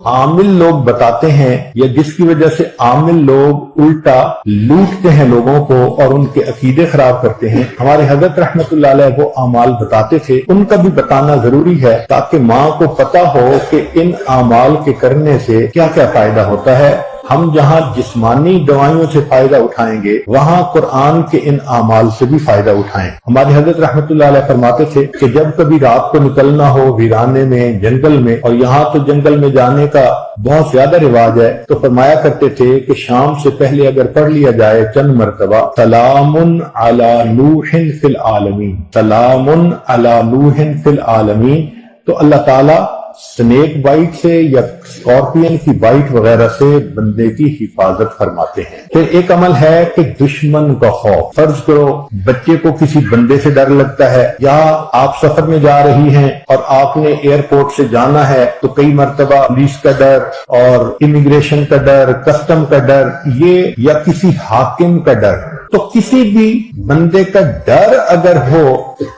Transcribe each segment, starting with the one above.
عامل لوگ بتاتے ہیں یا جس کی وجہ سے عامل لوگ الٹا لوٹتے ہیں لوگوں کو اور ان کے عقیدے خراب کرتے ہیں، ہمارے حضرت رحمت اللہ علیہ وہ اعمال بتاتے تھے، ان کا بھی بتانا ضروری ہے تاکہ ماں کو پتہ ہو کہ ان اعمال کے کرنے سے کیا کیا فائدہ ہوتا ہے۔ ہم جہاں جسمانی دوائیوں سے فائدہ اٹھائیں گے وہاں قرآن کے ان اعمال سے بھی فائدہ اٹھائیں۔ ہمارے حضرت رحمت اللہ علیہ فرماتے تھے کہ جب کبھی رات کو نکلنا ہو ویرانے میں، جنگل میں، اور یہاں تو جنگل میں جانے کا بہت زیادہ رواج ہے، تو فرمایا کرتے تھے کہ شام سے پہلے اگر پڑھ لیا جائے چند مرتبہ سلام علی نوح فی العالمین، سلام علی نوح فی العالمین، تو اللہ تعالی سنیک بائٹ سے یا اسکارپین کی بائٹ وغیرہ سے بندے کی حفاظت فرماتے ہیں۔ پھر ایک عمل ہے کہ دشمن کا خوف، فرض کرو بچے کو کسی بندے سے ڈر لگتا ہے، یا آپ سفر میں جا رہی ہیں اور آپ نے ایئرپورٹ سے جانا ہے تو کئی مرتبہ پولیس کا ڈر اور امیگریشن کا ڈر، کسٹم کا ڈر، یہ یا کسی حاکم کا ڈر، تو کسی بھی بندے کا ڈر اگر ہو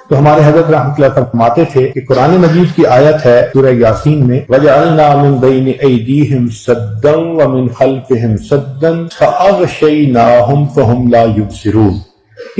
تو ہمارے حضرت رحمۃ اللہ فرماتے تھے کہ قرآن مجید کی آیت ہے سورہ یاسین میں وَجَعَلْنَا مِن بَيْنِ أَيْدِيهِمْ سَدًّا وَمِنْ خَلْفِهِمْ سَدًّا فَأَغْشَيْنَاهُمْ فَهُمْ لَا يُبْصِرُونَ۔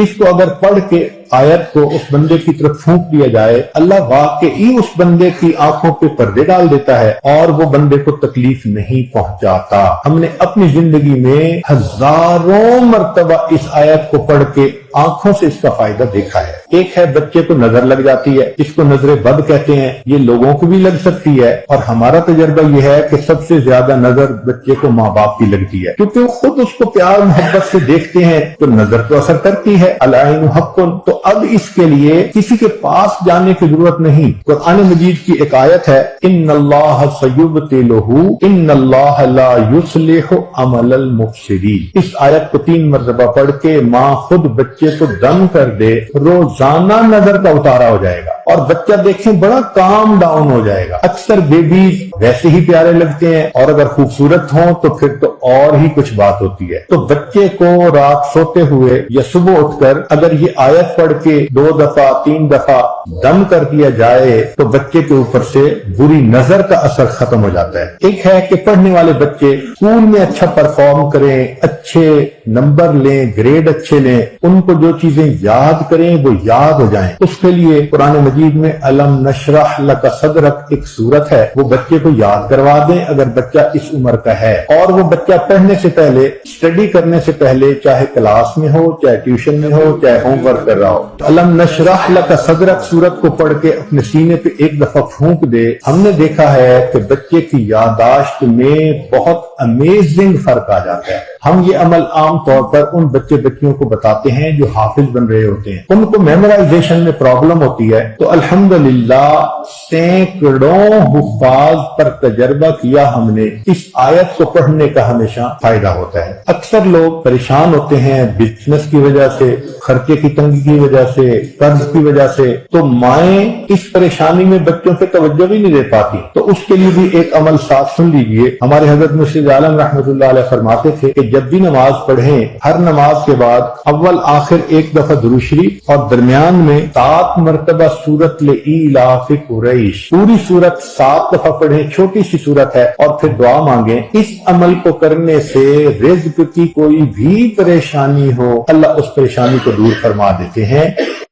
اس کو اگر پڑھ کے آیت کو اس بندے کی طرف پھونک دیا جائے، اللہ واقعی اس بندے کی آنکھوں پہ پردے ڈال دیتا ہے اور وہ بندے کو تکلیف نہیں پہنچاتا۔ ہم نے اپنی زندگی میں ہزاروں مرتبہ اس آیت کو پڑھ کے آنکھوں سے اس کا فائدہ دیکھا ہے۔ ایک ہے بچے کو نظر لگ جاتی ہے، اس کو نظر بد کہتے ہیں، یہ لوگوں کو بھی لگ سکتی ہے، اور ہمارا تجربہ یہ ہے کہ سب سے زیادہ نظر بچے کو ماں باپ کی لگتی ہے، کیونکہ وہ خود اس کو پیار محبت سے دیکھتے ہیں تو نظر تو اثر کرتی ہے، العین حق۔ تو اب اس کے لیے کسی کے پاس جانے کی ضرورت نہیں۔ قرآن مجید کی ایک آیت ہے ان اللہ سیبطلہ ان اللہ لا یصلح عمل المفسدین۔ اس آیت کو 3 مرتبہ پڑھ کے ماں خود بچے کو دم کر دے، روزانہ نظر کا اتارا ہو جائے گا اور بچہ دیکھیں بڑا کام ڈاؤن ہو جائے گا۔ اکثر بیبیز ویسے ہی پیارے لگتے ہیں اور اگر خوبصورت ہوں تو پھر تو اور ہی کچھ بات ہوتی ہے۔ تو بچے کو رات سوتے ہوئے یا صبح اٹھ کر اگر یہ آیت پڑھ کے 2 دفعہ 3 دفعہ دم کر دیا جائے تو بچے کے اوپر سے بری نظر کا اثر ختم ہو جاتا ہے۔ ایک ہے کہ پڑھنے والے بچے اسکول میں اچھا پرفارم کریں، اچھے نمبر لیں، گریڈ اچھے لیں، ان کو جو چیزیں یاد کریں وہ یاد ہو جائیں۔ اس کے لیے قرآن مجید میں الم نشرح لک صدرک ایک سورت ہے، وہ بچے کو یاد کروا دیں اگر بچہ اس عمر کا ہے، اور وہ بچہ پڑھنے سے پہلے، اسٹڈی کرنے سے پہلے، چاہے کلاس میں ہو، چاہے ٹیوشن میں ہو، چاہے ہوم ورک کر رہا ہو، الم نشرح لک صدرک سورت کو پڑھ کے اپنے سینے پہ ایک دفعہ پھونک دے۔ ہم نے دیکھا ہے کہ بچے کی یادداشت میں بہت امیزنگ فرق آ جاتا ہے۔ ہم یہ عمل عام طور پر ان بچیوں کو بتاتے ہیں جو حافظ بن رہے ہوتے ہیں، ان کو میمورائزیشن میں پرابلم ہوتی ہے، تو الحمدللہ سینکڑوں حفاظ پر تجربہ کیا ہم نے، اس آیت کو پڑھنے کا ہمیشہ فائدہ ہوتا ہے۔ اکثر لوگ پریشان ہوتے ہیں بزنس کی وجہ سے، خرچے کی تنگی کی وجہ سے، قرض کی وجہ سے، تو مائیں اس پریشانی میں بچوں پہ توجہ بھی نہیں دے پاتی، تو اس کے لیے بھی ایک عمل ساتھ سن لیجئے۔ ہمارے حضرت مسجد عالم رحمۃ اللہ علیہ فرماتے تھے کہ جب بھی نماز پڑھیں ہر نماز کے بعد اول آخر ایک دفعہ درود شریف اور درمیان میں 7 مرتبہ سورت لإیلاف قریش، پوری سورت 7 دفعہ پڑھیں، چھوٹی سی سورت ہے، اور پھر دعا مانگیں۔ اس عمل کو کرنے سے رزق کی کوئی بھی پریشانی ہو اللہ اس پریشانی کو دور فرما دیتے ہیں۔